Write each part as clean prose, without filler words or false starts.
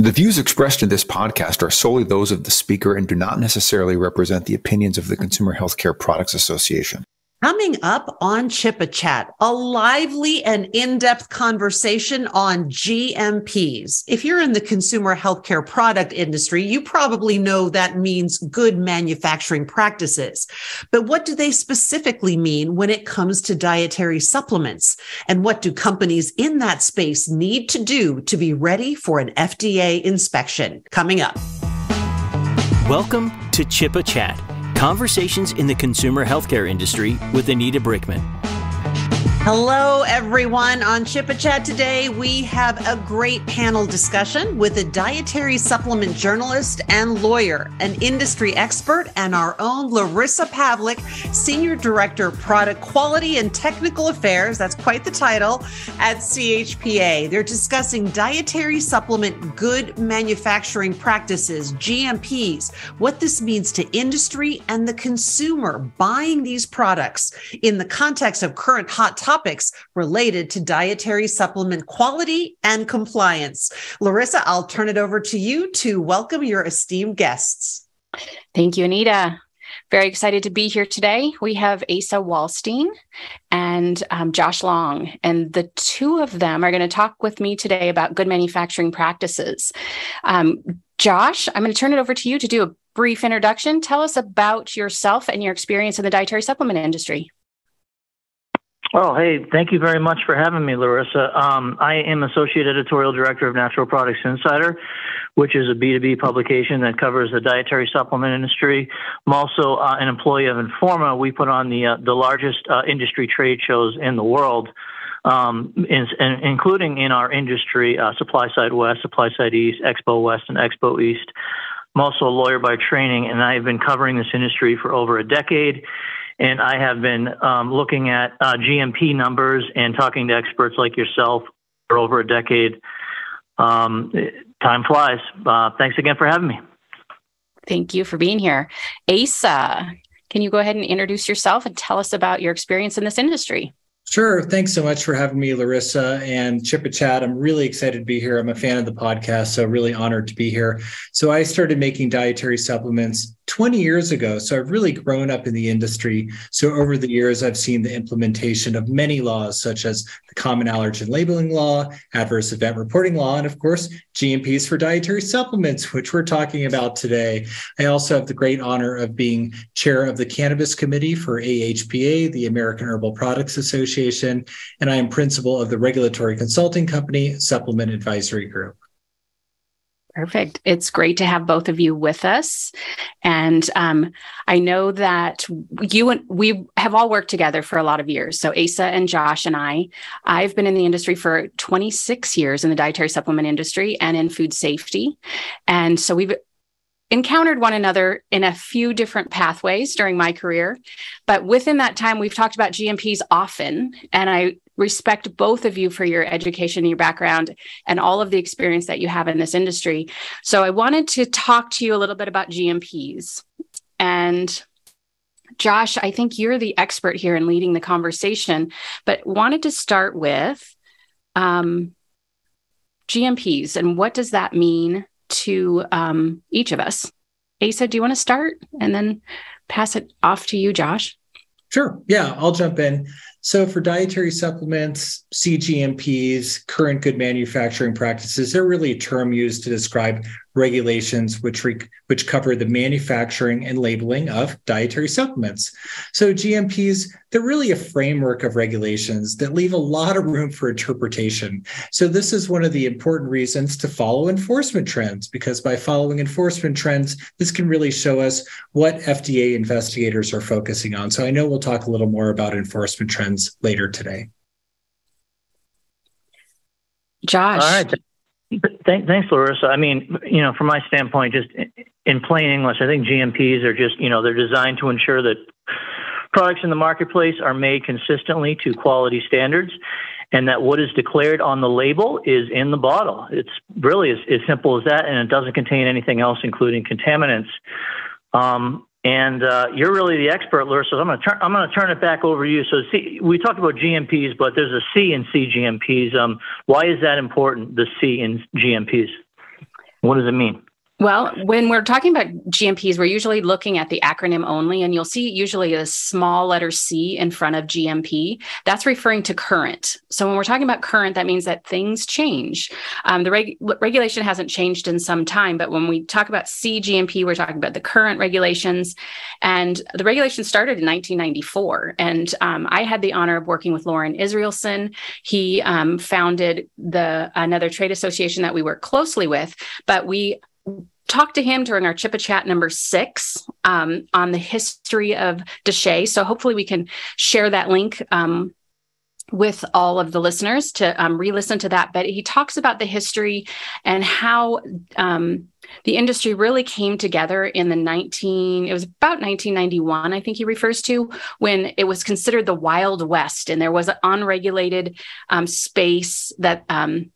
The views expressed in this podcast are solely those of the speaker and do not necessarily represent the opinions of the Consumer Healthcare Products Association. Coming up on CHPA Chat, a lively and in-depth conversation on GMPs. If you're in the consumer healthcare product industry, you probably know that means good manufacturing practices. But what do they specifically mean when it comes to dietary supplements? And what do companies in that space need to do to be ready for an FDA inspection? Coming up. Welcome to CHPA Chat. Conversations in the consumer healthcare industry with Anita Brikman. Hello, everyone. On CHPA Chat today, we have a great panel discussion with a dietary supplement journalist and lawyer, an industry expert, and our own Larisa Pavlick, Senior Director, Product Quality and Technical Affairs, that's quite the title, at CHPA. They're discussing dietary supplement good manufacturing practices, GMPs, what this means to industry and the consumer buying these products in the context of current hot topics related to dietary supplement quality and compliance. Larisa, I'll turn it over to you to welcome your esteemed guests. Thank you, Anita. Very excited to be here today. We have Asa Waldstein and Josh Long, and the two of them are going to talk with me today about good manufacturing practices. Josh, I'm going to turn it over to you to do a brief introduction. Tell us about yourself and your experience in the dietary supplement industry. Oh, hey, thank you very much for having me, Larisa. I am Associate Editorial Director of Natural Products Insider, which is a B2B publication that covers the dietary supplement industry. I'm also an employee of Informa. We put on the largest industry trade shows in the world, including in our industry, Supply Side West, Supply Side East, Expo West, and Expo East. I'm also a lawyer by training, and I've been covering this industry for over a decade. And I have been looking at GMP numbers and talking to experts like yourself for over a decade. Time flies. Thanks again for having me. Thank you for being here. Asa, can you go ahead and introduce yourself and tell us about your experience in this industry? Sure. Thanks so much for having me, Larisa, and CHPA Chat. I'm really excited to be here. I'm a fan of the podcast, so really honored to be here. So I started making dietary supplements 20 years ago. So I've really grown up in the industry. So over the years, I've seen the implementation of many laws, such as the Common Allergen Labeling Law, Adverse Event Reporting Law, and of course, GMPs for dietary supplements, which we're talking about today. I also have the great honor of being chair of the Cannabis Committee for AHPA, the American Herbal Products Association, and I am principal of the regulatory consulting company, Supplement Advisory Group. Perfect. It's great to have both of you with us. And I know that we have all worked together for a lot of years. So Asa and Josh and I've been in the industry for 26 years in the dietary supplement industry and in food safety. And so we've encountered one another in a few different pathways during my career. But within that time, we've talked about GMPs often. And I respect both of you for your education and your background and all of the experience that you have in this industry. So I wanted to talk to you a little bit about GMPs. And Josh, I think you're the expert here in leading the conversation, but wanted to start with GMPs and what does that mean to each of us? Asa, do you want to start and then pass it off to you, Josh? Sure. Yeah, I'll jump in. So for dietary supplements, CGMPs, current good manufacturing practices, they're really a term used to describe regulations which cover the manufacturing and labeling of dietary supplements. So GMPs, they're really a framework of regulations that leave a lot of room for interpretation. So this is one of the important reasons to follow enforcement trends, because by following enforcement trends, this can really show us what FDA investigators are focusing on. So I know we'll talk a little more about enforcement trends later today. Josh. All right. Thanks, Larisa. I mean, from my standpoint, just in plain English, I think GMPs are just, they're designed to ensure that products in the marketplace are made consistently to quality standards and that what is declared on the label is in the bottle. It's really as simple as that, and it doesn't contain anything else, including contaminants. And you're really the expert, Larisa. So I'm going to turn it back over to you. So we talked about GMPs, but there's a C in CGMPs. Why is that important, the C in GMPs? What does it mean? Well, when we're talking about GMPs, we're usually looking at the acronym only, and you'll see usually a small letter C in front of GMP. That's referring to current. So when we're talking about current, that means that things change. The regulation hasn't changed in some time, but when we talk about CGMP, we're talking about the current regulations. And the regulation started in 1994. And I had the honor of working with Lauren Israelson. He founded another trade association that we work closely with, but we talked to him during our CHPA chat number 6 on the history of DSHEA. So hopefully we can share that link with all of the listeners to re-listen to that. But he talks about the history and how the industry really came together in it was about 1991, I think he refers to, when it was considered the Wild West, and there was an unregulated space that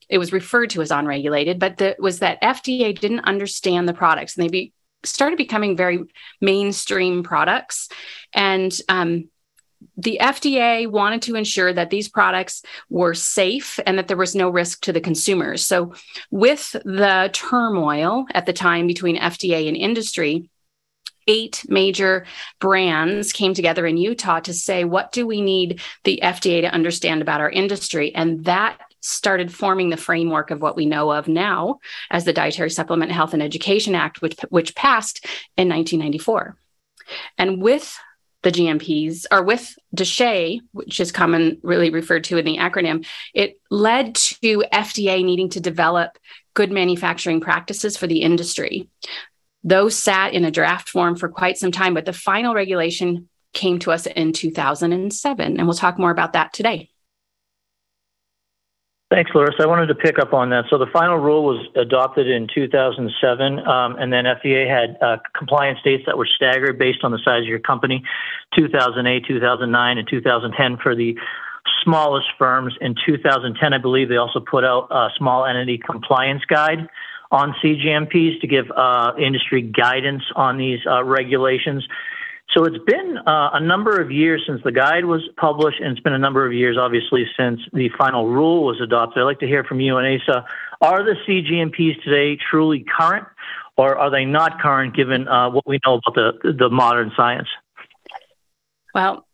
it was referred to as unregulated, but was that FDA didn't understand the products, and they started becoming very mainstream products. And the FDA wanted to ensure that these products were safe and that there was no risk to the consumers. So with the turmoil at the time between FDA and industry, 8 major brands came together in Utah to say, what do we need the FDA to understand about our industry? And that started forming the framework of what we know of now as the Dietary Supplement Health and Education Act, which passed in 1994. And with the GMPs, or with DSHEA, which is commonly referred to in the acronym, it led to FDA needing to develop good manufacturing practices for the industry. Those sat in a draft form for quite some time, but the final regulation came to us in 2007, and we'll talk more about that today. Thanks, Larisa. I wanted to pick up on that. So the final rule was adopted in 2007, and then FDA had compliance dates that were staggered based on the size of your company, 2008, 2009, and 2010 for the smallest firms. In 2010, I believe they also put out a small entity compliance guide on CGMPs to give industry guidance on these regulations. So it's been a number of years since the guide was published, and it's been a number of years, obviously, since the final rule was adopted. I'd like to hear from you, Anita. Are the CGMPs today truly current, or are they not current given what we know about the modern science? Well,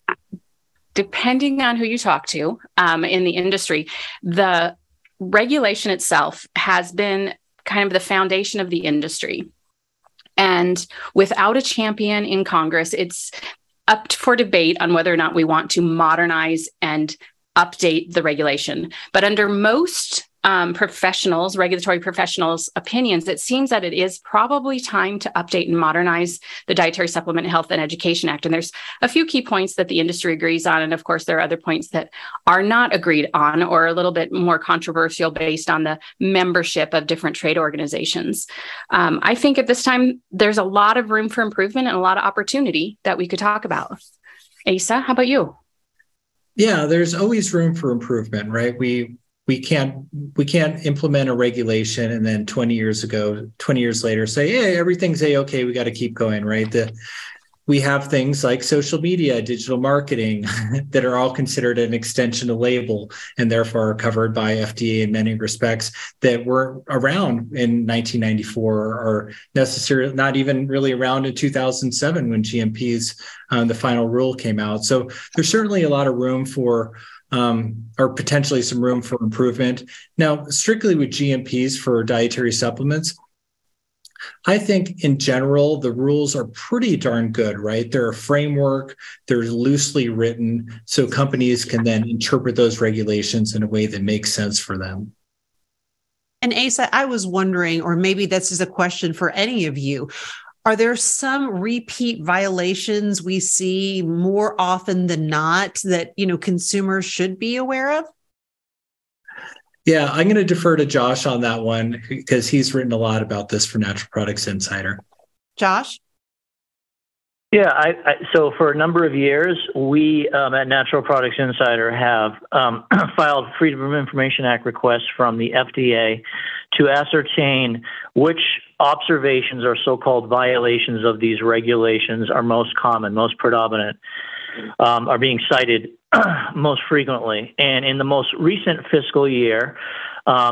depending on who you talk to in the industry, the regulation itself has been kind of the foundation of the industry. And without a champion in Congress, it's up for debate on whether or not we want to modernize and update the regulation. But under most regulatory professionals' opinions, it seems that it is probably time to update and modernize the Dietary Supplement Health and Education Act. And there's a few key points that the industry agrees on. And of course, there are other points that are not agreed on or a little bit more controversial based on the membership of different trade organizations. I think at this time, there's a lot of room for improvement and a lot of opportunity that we could talk about. Asa, how about you? Yeah, there's always room for improvement, right? We can't implement a regulation and then 20 years later say, hey, everything's A-okay, we got to keep going, right? We have things like social media, digital marketing that are all considered an extension of label and therefore are covered by FDA in many respects that were around in 1994 or necessarily not even really around in 2007 when GMPs, the final rule came out. So there's certainly a lot of room for or potentially some room for improvement. Now, strictly with GMPs for dietary supplements, I think in general, the rules are pretty darn good, right? They're a framework, they're loosely written, so companies can then interpret those regulations in a way that makes sense for them. And Asa, I was wondering, or maybe this is a question for any of you, are there some repeat violations we see more often than not that, consumers should be aware of? Yeah, I'm going to defer to Josh on that one because he's written a lot about this for Natural Products Insider. Josh? Yeah, so for a number of years, we at Natural Products Insider have filed Freedom of Information Act requests from the FDA to ascertain which observations or so-called violations of these regulations are most common, most predominant, are being cited most frequently. And in the most recent fiscal year,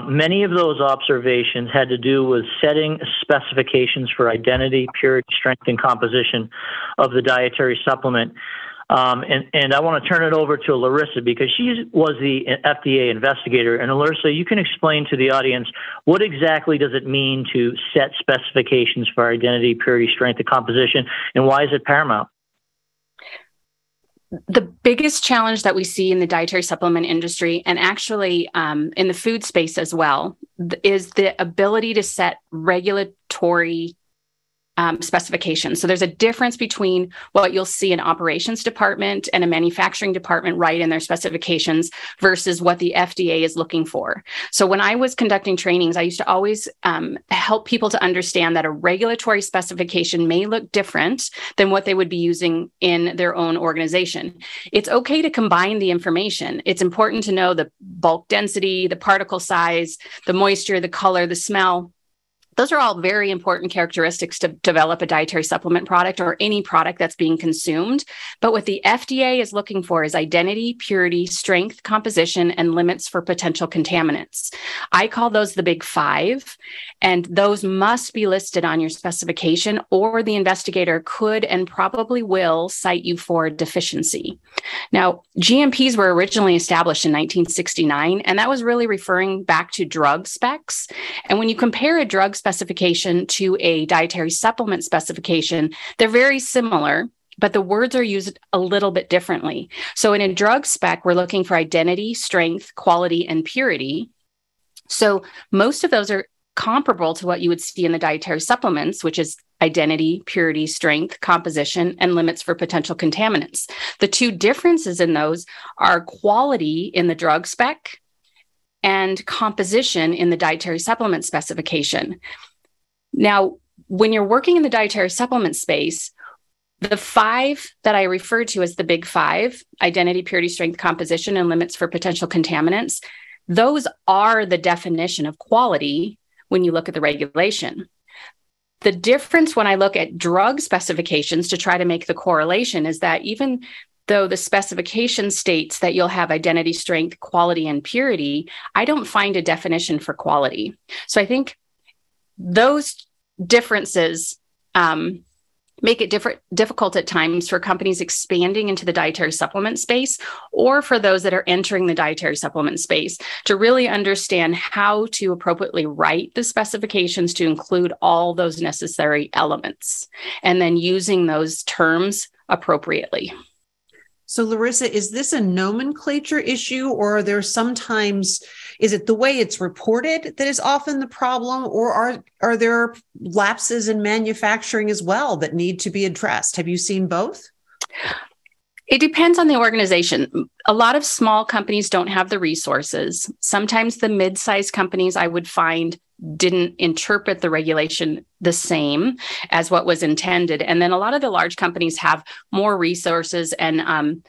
Many of those observations had to do with setting specifications for identity, purity, strength, and composition of the dietary supplement. And I want to turn it over to Larisa because she was the FDA investigator. And Larisa, you can explain to the audience, what exactly does it mean to set specifications for identity, purity, strength, and composition, and why is it paramount? The biggest challenge that we see in the dietary supplement industry, and actually in the food space as well, is the ability to set regulatory specifications. So there's a difference between what you'll see an operations department and a manufacturing department write in their specifications versus what the FDA is looking for. So when I was conducting trainings, I used to always help people to understand that a regulatory specification may look different than what they would be using in their own organization. It's okay to combine the information. It's important to know the bulk density, the particle size, the moisture, the color, the smell. Those are all very important characteristics to develop a dietary supplement product or any product that's being consumed. But what the FDA is looking for is identity, purity, strength, composition, and limits for potential contaminants. I call those the big five, and those must be listed on your specification, or the investigator could and probably will cite you for deficiency. Now, GMPs were originally established in 1969, and that was really referring back to drug specs. And when you compare a drug specification to a dietary supplement specification, they're very similar, but the words are used a little bit differently. So in a drug spec, we're looking for identity, strength, quality, and purity. So most of those are comparable to what you would see in the dietary supplements, which is identity, purity, strength, composition, and limits for potential contaminants. The two differences in those are quality in the drug spec and composition in the dietary supplement specification. Now, when you're working in the dietary supplement space, the five that I referred to as the big five, identity, purity, strength, composition, and limits for potential contaminants, those are the definition of quality when you look at the regulation. The difference when I look at drug specifications to try to make the correlation is that even though the specification states that you'll have identity, strength, quality, and purity, I don't find a definition for quality. So I think those differences make it difficult at times for companies expanding into the dietary supplement space, or for those that are entering the dietary supplement space, to really understand how to appropriately write the specifications to include all those necessary elements, and then using those terms appropriately. So Larisa, is this a nomenclature issue, or are there sometimes, is it the way it's reported that is often the problem, or are there lapses in manufacturing as well that need to be addressed? Have you seen both? It depends on the organization. A lot of small companies don't have the resources. Sometimes the mid-sized companies, I would find, didn't interpret the regulation the same as what was intended. And then a lot of the large companies have more resources and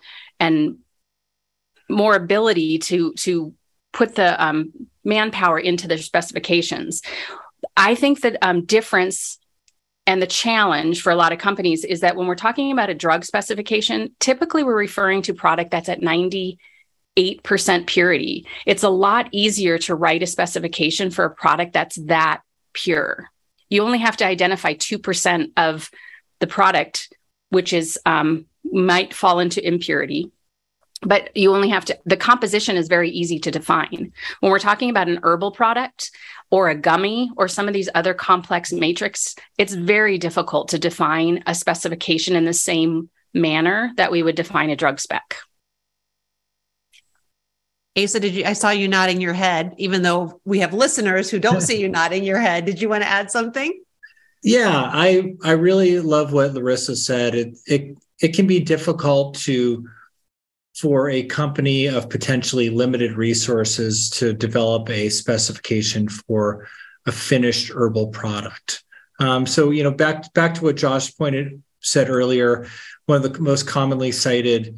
more ability to put the manpower into their specifications. I think that difference and the challenge for a lot of companies is that when we're talking about a drug specification, typically we're referring to product that's at 98% purity. It's a lot easier to write a specification for a product that's that pure. You only have to identify 2% of the product, which is might fall into impurity. But you only have to, the composition is very easy to define. When we're talking about an herbal product or a gummy or some of these other complex matrix, it's very difficult to define a specification in the same manner that we would define a drug spec. Asa, I saw you nodding your head, even though we have listeners who don't see you nodding your head. Did you want to add something? Yeah, I really love what Larisa said. It can be difficult for a company of potentially limited resources to develop a specification for a finished herbal product. So, back to what Josh said earlier, one of the most commonly cited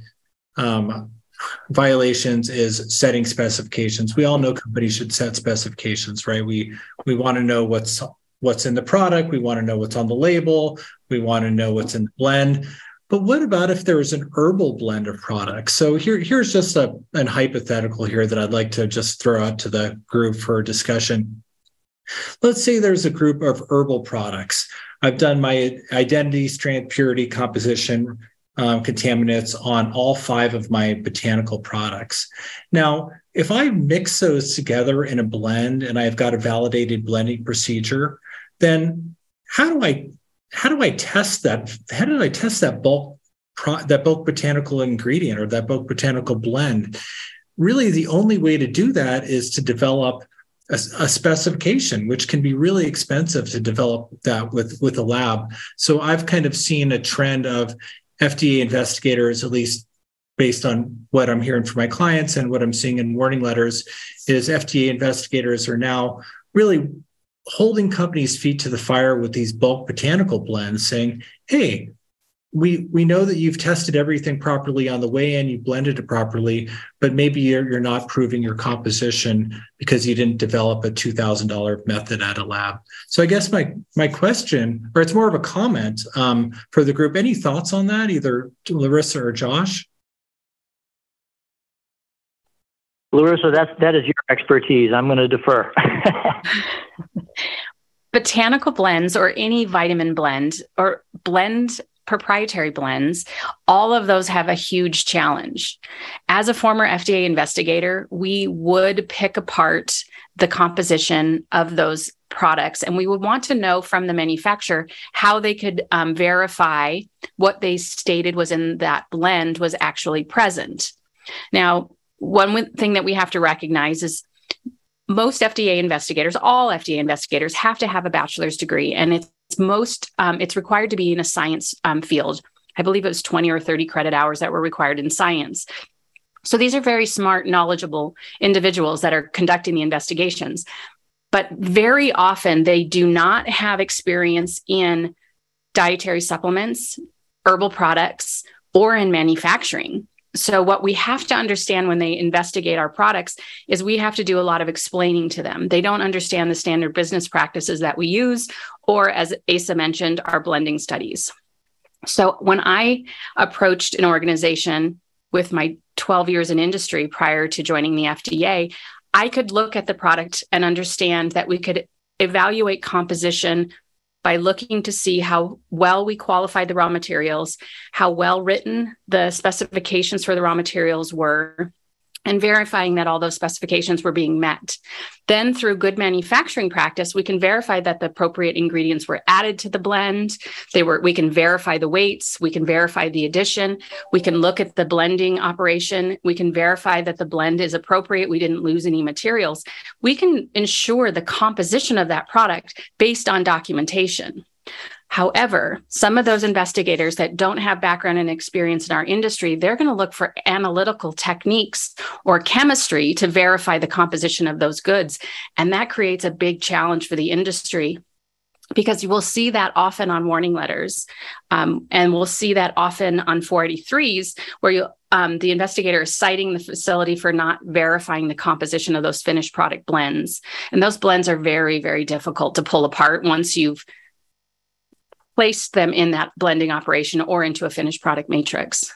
violations is setting specifications. We all know companies should set specifications, right? We want to know what's in the product. We want to know what's on the label. We want to know what's in the blend. But what about if there was an herbal blend of products? So here's just an hypothetical here that I'd like to just throw out to the group for discussion. Let's say there's a group of herbal products. I've done my identity, strength, purity, composition, contaminants on all 5 of my botanical products. Now, if I mix those together in a blend and I've got a validated blending procedure, then how do I test that? How do I test that bulk botanical ingredient or that bulk botanical blend? Really, the only way to do that is to develop a specification, which can be really expensive to develop that with a lab. So I've kind of seen a trend of FDA investigators, at least based on what I'm hearing from my clients and what I'm seeing in warning letters, is FDA investigators are now really holding companies' feet to the fire with these bulk botanical blends, saying, hey, we know that you've tested everything properly on the way in, you blended it properly, but maybe you're not proving your composition because you didn't develop a $2,000 method at a lab. So I guess my question, or it's more of a comment for the group, any thoughts on that, either Larisa or Josh? Larisa, that is your expertise. I'm going to defer. Botanical blends or any vitamin blend or proprietary blends, all of those have a huge challenge. As a former FDA investigator, we would pick apart the composition of those products, and we would want to know from the manufacturer how they could verify what they stated was in that blend was actually present. Now, one thing that we have to recognize is most FDA investigators, all FDA investigators, have to have a bachelor's degree, and it's required to be in a science field. I believe it was 20 or 30 credit hours that were required in science. So these are very smart, knowledgeable individuals that are conducting the investigations. But very often they do not have experience in dietary supplements, herbal products, or in manufacturing. So what we have to understand when they investigate our products is we have to do a lot of explaining to them. They don't understand the standard business practices that we use, or as Asa mentioned, our blending studies. So when I approached an organization with my 12 years in industry prior to joining the FDA, I could look at the product and understand that we could evaluate composition by looking to see how well we qualified the raw materials, how well written the specifications for the raw materials were, and verifying that all those specifications were being met. Then through good manufacturing practice, we can verify that the appropriate ingredients were added to the blend. We can verify the weights, we can verify the addition, we can look at the blending operation, we can verify that the blend is appropriate, we didn't lose any materials. We can ensure the composition of that product based on documentation. However, some of those investigators that don't have background and experience in our industry, they're going to look for analytical techniques or chemistry to verify the composition of those goods. And that creates a big challenge for the industry, because you will see that often on warning letters. And we'll see that often on 483s, where the investigator is citing the facility for not verifying the composition of those finished product blends. And those blends are very, very difficult to pull apart once you've placed them in that blending operation or into a finished product matrix.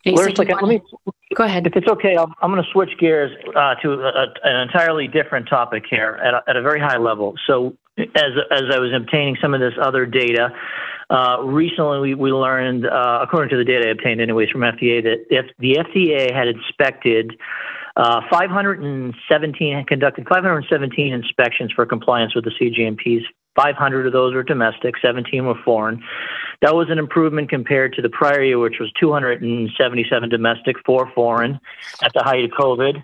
Larisa, go ahead. If it's okay, I'm going to switch gears to an entirely different topic here at a very high level. So as I was obtaining some of this other data, recently we learned, according to the data I obtained anyways from FDA, that if the FDA had inspected conducted 517 inspections for compliance with the CGMPs. 500 of those were domestic, 17 were foreign. That was an improvement compared to the prior year, which was 277 domestic, 4 foreign at the height of COVID.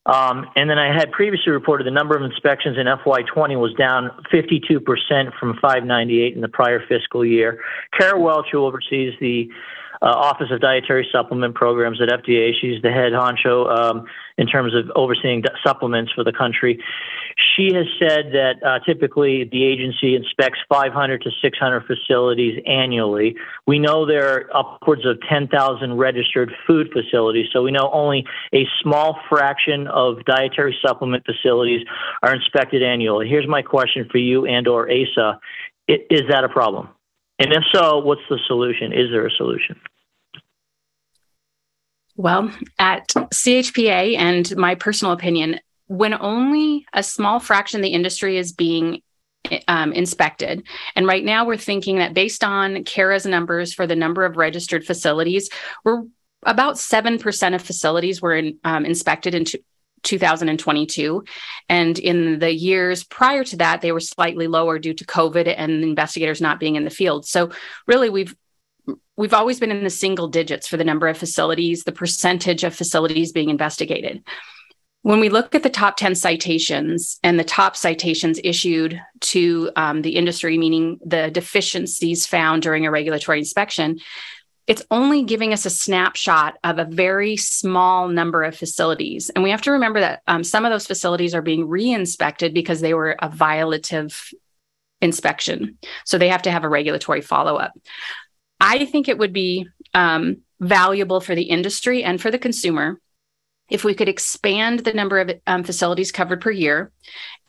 And then I had previously reported the number of inspections in FY20 was down 52% from 598 in the prior fiscal year. Kara Welch, who oversees the Office of Dietary Supplement Programs at FDA. She's the head honcho in terms of overseeing supplements for the country. She has said that typically the agency inspects 500 to 600 facilities annually. We know there are upwards of 10,000 registered food facilities, so we know only a small fraction of dietary supplement facilities are inspected annually. Here's my question for you and or Asa. Is that a problem? And if so, what's the solution? Is there a solution? Well, at CHPA, and my personal opinion, when only a small fraction of the industry is being inspected, and right now we're thinking that based on CARA's numbers for the number of registered facilities, we're about 7% of facilities were inspected in 2022. And in the years prior to that, they were slightly lower due to COVID and investigators not being in the field. So really, we've always been in the single digits for the number of facilities, the percentage of facilities being investigated. When we look at the top 10 citations and the top citations issued to the industry, meaning the deficiencies found during a regulatory inspection, it's only giving us a snapshot of a very small number of facilities. And we have to remember that some of those facilities are being re-inspected because they were a violative inspection. So they have to have a regulatory follow-up. I think it would be valuable for the industry and for the consumer if we could expand the number of facilities covered per year.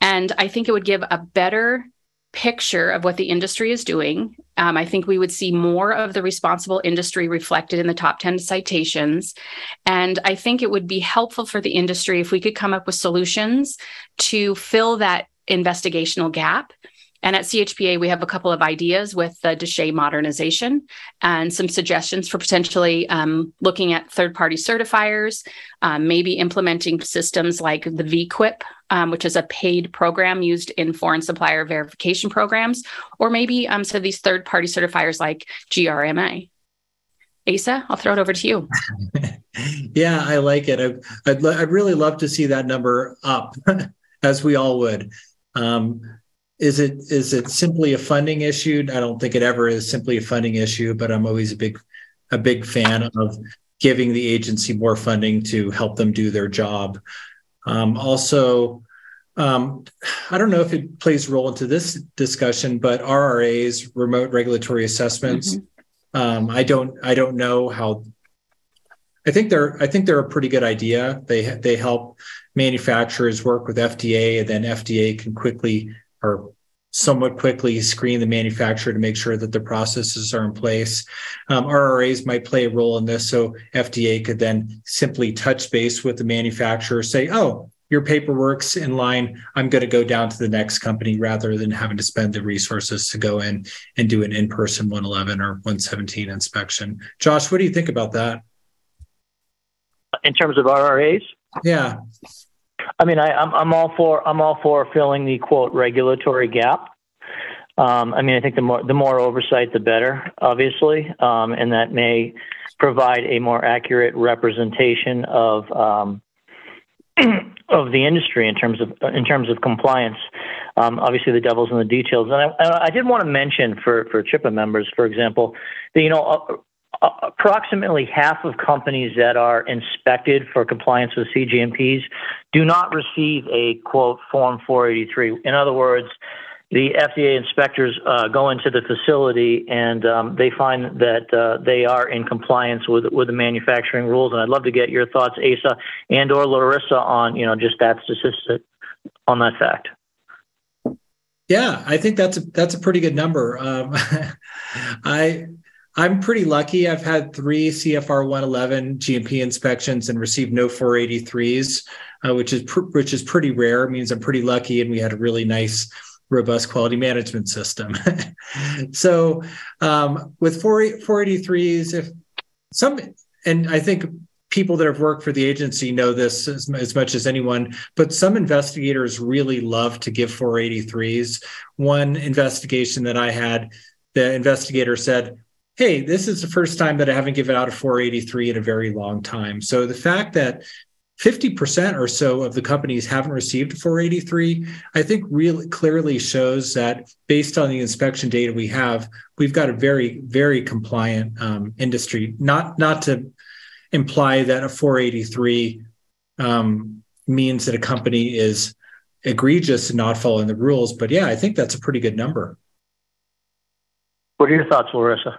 And I think it would give a better picture of what the industry is doing. I think we would see more of the responsible industry reflected in the top 10 citations. And I think it would be helpful for the industry if we could come up with solutions to fill that investigational gap. And at CHPA, we have a couple of ideas with the DSHEA modernization and some suggestions for potentially looking at third-party certifiers, maybe implementing systems like the VQIP, which is a paid program used in foreign supplier verification programs, or maybe some of these third-party certifiers like GRMA. Asa, I'll throw it over to you. Yeah, I like it. I'd really love to see that number up, as we all would. Is it simply a funding issue? I don't think it ever is simply a funding issue, but I'm always a big fan of giving the agency more funding to help them do their job. Also, I don't know if it plays a role into this discussion, but RRAs, remote regulatory assessments. Mm-hmm. I don't know how. I think they're a pretty good idea. They help manufacturers work with FDA, and then FDA can quickly or somewhat quickly screen the manufacturer to make sure that the processes are in place. RRAs might play a role in this, so FDA could then simply touch base with the manufacturer, say, oh, your paperwork's in line, I'm going to go down to the next company, rather than having to spend the resources to go in and do an in-person 111 or 117 inspection. Josh, what do you think about that? In terms of RRAs? Yeah. I mean, I'm all for filling the quote regulatory gap. I mean, I think the more oversight, the better, obviously, and that may provide a more accurate representation of the industry in terms of compliance. Obviously, the devil's in the details. And I did want to mention for CHPA members, for example, that approximately half of companies that are inspected for compliance with CGMPs do not receive a, quote, Form 483. In other words, the FDA inspectors go into the facility and they find that they are in compliance with the manufacturing rules. And I'd love to get your thoughts, Asa and or Larisa, on just that statistic, on that fact. Yeah, I think that's a pretty good number. I'm pretty lucky. I've had 3 CFR 111 GMP inspections and received no 483s, which is pretty rare. It means I'm pretty lucky, and we had a really nice, robust quality management system. So with 483s, and I think people that have worked for the agency know this as much as anyone, but some investigators really love to give 483s. One investigation that I had, the investigator said, hey, this is the first time that I haven't given out a 483 in a very long time. So the fact that 50% or so of the companies haven't received a 483, I think really clearly shows that based on the inspection data we have, we've got a very, very compliant industry. Not to imply that a 483 means that a company is egregious and not following the rules, but yeah, I think that's a pretty good number. What are your thoughts, Larisa?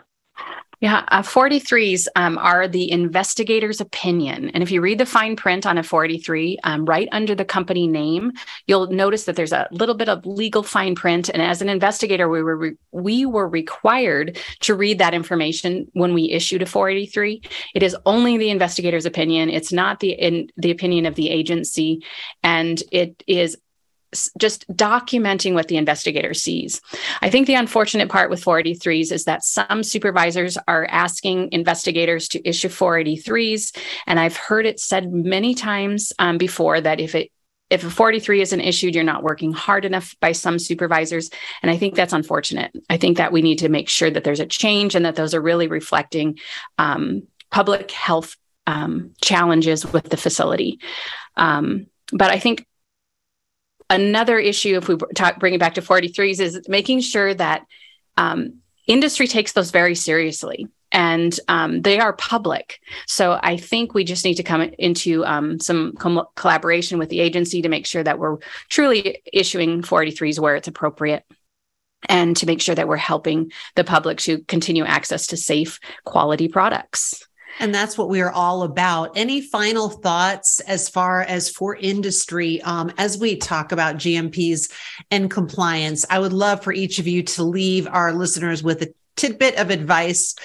Yeah, 483s are the investigator's opinion. And if you read the fine print on a 483, right under the company name, you'll notice that there's a little bit of legal fine print. And as an investigator, we were required to read that information when we issued a 483. It is only the investigator's opinion. It's not the opinion of the agency. And it is just documenting what the investigator sees. I think the unfortunate part with 483s is that some supervisors are asking investigators to issue 483s. And I've heard it said many times before that if a 483 isn't issued, you're not working hard enough by some supervisors. And I think that's unfortunate. I think that we need to make sure that there's a change and that those are really reflecting public health challenges with the facility. But I think another issue, if we bring it back to 483s, is making sure that industry takes those very seriously, and they are public. So I think we just need to come into some collaboration with the agency to make sure that we're truly issuing 483s where it's appropriate, and to make sure that we're helping the public to continue access to safe, quality products. And that's what we are all about. Any final thoughts as far as for industry, as we talk about GMPs and compliance? I would love for each of you to leave our listeners with a tidbit of advice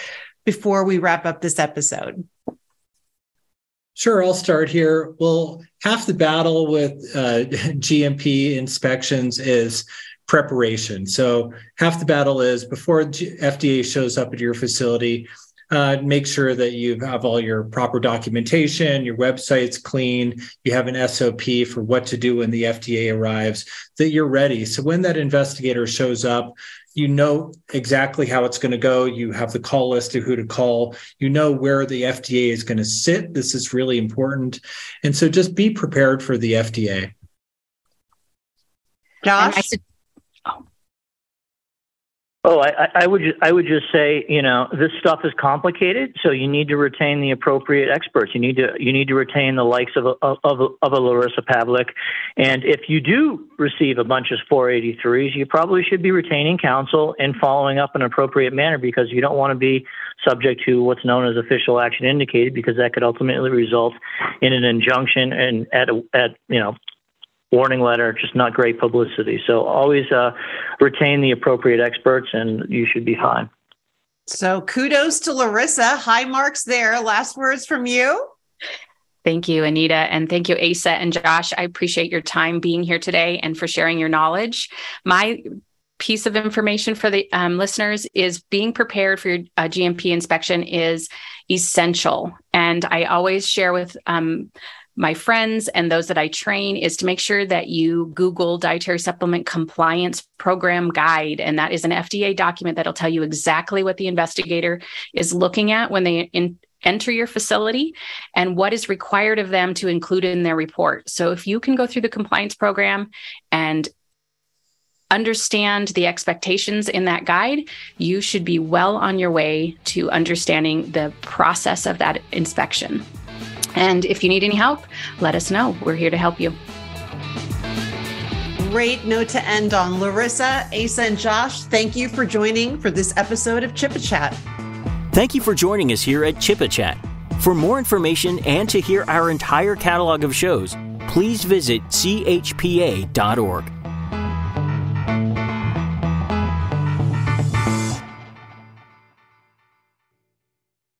before we wrap up this episode. Sure, I'll start here. Well, half the battle with GMP inspections is preparation. So half the battle is before FDA shows up at your facility, make sure that you have all your proper documentation, your website's clean, you have an SOP for what to do when the FDA arrives, that you're ready. So when that investigator shows up, you know exactly how it's going to go. You have the call list of who to call. You know where the FDA is going to sit. This is really important. And so just be prepared for the FDA. Josh? I would just say, this stuff is complicated, so you need to retain the appropriate experts. You need to retain the likes of a Larisa Pavlick, and if you do receive a bunch of 483s, you probably should be retaining counsel and following up in an appropriate manner, because you don't want to be subject to what's known as official action indicated, because that could ultimately result in an injunction and at warning letter, just not great publicity. So always retain the appropriate experts and you should be fine. So kudos to Larisa. High marks there. Last words from you. Thank you, Anita. And thank you, Asa and Josh. I appreciate your time being here today and for sharing your knowledge. My piece of information for the listeners is being prepared for your GMP inspection is essential. And I always share with my friends and those that I train is to make sure that you Google Dietary Supplement Compliance Program Guide. And that is an FDA document that'll tell you exactly what the investigator is looking at when they enter your facility and what is required of them to include in their report. So if you can go through the compliance program and understand the expectations in that guide, you should be well on your way to understanding the process of that inspection. And if you need any help, let us know. We're here to help you. Great note to end on. Larisa, Asa, and Josh, thank you for joining for this episode of Chip Chat. Thank you for joining us here at Chip Chat. For more information and to hear our entire catalog of shows, please visit chpa.org.